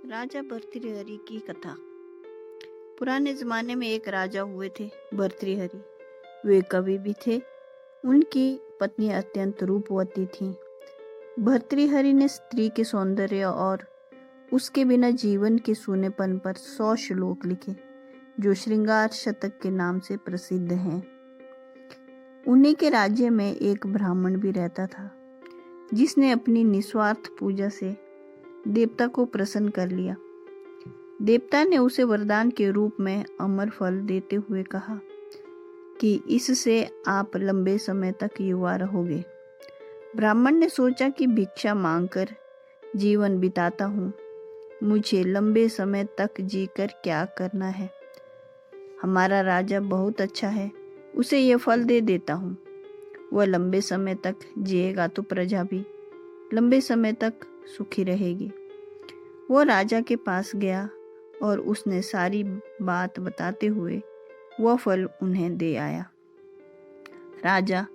राजा भर्तृहरि की कथा। पुराने जमाने में एक राजा हुए थे भर्तृहरि। वे कवि भी थे। उनकी पत्नी अत्यंत रूपवती थी। भर्तृहरि ने स्त्री के सौंदर्य और उसके बिना जीवन के सूनेपन पर 100 श्लोक लिखे, जो श्रृंगार शतक के नाम से प्रसिद्ध हैं। उन्हीं के राज्य में एक ब्राह्मण भी रहता था, जिसने अपनी निस्वार्थ पूजा से देवता को प्रसन्न कर लिया। देवता ने उसे वरदान के रूप में अमर फल देते हुए कहा कि इससे आप लंबे समय तक युवा रहोगे। ब्राह्मण ने सोचा कि भिक्षा मांगकर जीवन बिताता हूँ, मुझे लंबे समय तक जीकर क्या करना है। हमारा राजा बहुत अच्छा है, उसे यह फल दे देता हूँ। वह लंबे समय तक जिएगा तो प्रजा भी लंबे समय तक सुखी रहेगी। वो राजा के पास गया और उसने सारी बात बताते हुए वह फल उन्हें दे आया। राजा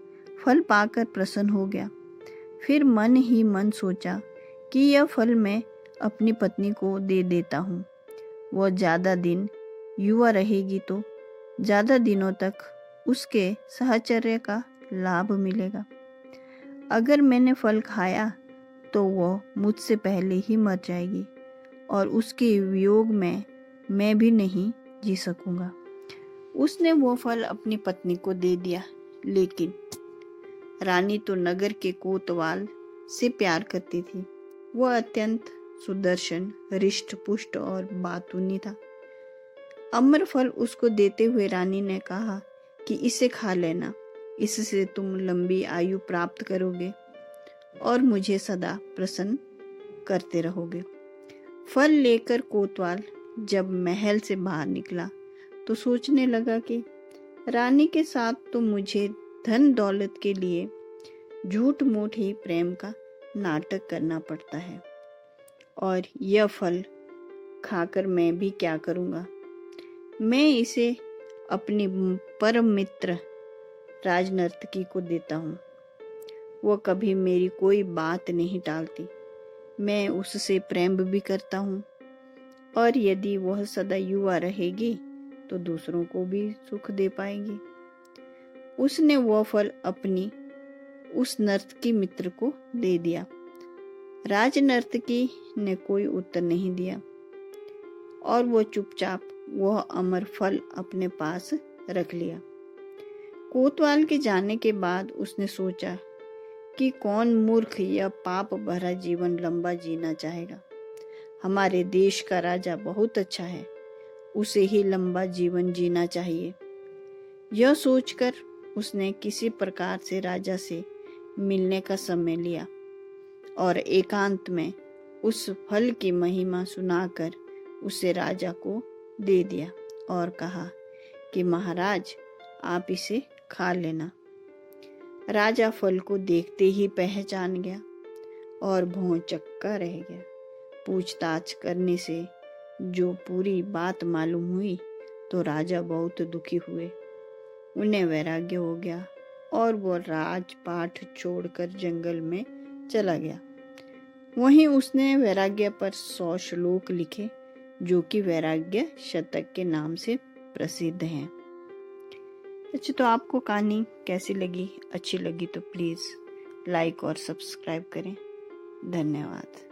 फल पाकर प्रसन्न हो गया। फिर मन ही मन सोचा कि यह फल मैं अपनी पत्नी को दे देता हूँ। वह ज़्यादा दिन युवा रहेगी तो ज़्यादा दिनों तक उसके साहचर्य का लाभ मिलेगा। अगर मैंने फल खाया तो वह मुझसे पहले ही मर जाएगी और उसके वियोग में मैं भी नहीं जी सकूंगा। उसने वो फल अपनी पत्नी को दे दिया, लेकिन रानी तो नगर के कोतवाल से प्यार करती थी। वह अत्यंत सुदर्शन, हृष्ट पुष्ट और बातूनी था। अमर फल उसको देते हुए रानी ने कहा कि इसे खा लेना, इससे तुम लंबी आयु प्राप्त करोगे और मुझे सदा प्रसन्न करते रहोगे। फल लेकर कोतवाल जब महल से बाहर निकला तो सोचने लगा कि रानी के साथ तो मुझे धन दौलत के लिए झूठ मूठ ही प्रेम का नाटक करना पड़ता है, और यह फल खाकर मैं भी क्या करूँगा। मैं इसे अपनी परम मित्र राजनर्तकी को देता हूँ। वह कभी मेरी कोई बात नहीं टालती। मैं उससे प्रेम भी करता हूँ, और यदि वह सदा युवा रहेगी तो दूसरों को भी सुख दे पाएगी। उसने वह फल अपनी उस नर्तकी मित्र को दे दिया। राजनर्तकी ने कोई उत्तर नहीं दिया और वो चुपचाप वह अमर फल अपने पास रख लिया। कोतवाल के जाने के बाद उसने सोचा कि कौन मूर्ख या पाप भरा जीवन लंबा जीना चाहेगा। हमारे देश का राजा बहुत अच्छा है, उसे ही लंबा जीवन जीना चाहिए। यह सोचकर उसने किसी प्रकार से राजा से मिलने का समय लिया और एकांत में उस फल की महिमा सुनाकर उसे राजा को दे दिया और कहा कि महाराज, आप इसे खा लेना। राजा फल को देखते ही पहचान गया और भौंचक्का रह गया। पूछताछ करने से जो पूरी बात मालूम हुई तो राजा बहुत दुखी हुए। उन्हें वैराग्य हो गया और वो राजपाट छोड़कर जंगल में चला गया। वहीं उसने वैराग्य पर 100 श्लोक लिखे, जो कि वैराग्य शतक के नाम से प्रसिद्ध हैं। अच्छा, तो आपको कहानी कैसी लगी? अच्छी लगी तो प्लीज़ लाइक और सब्सक्राइब करें। धन्यवाद।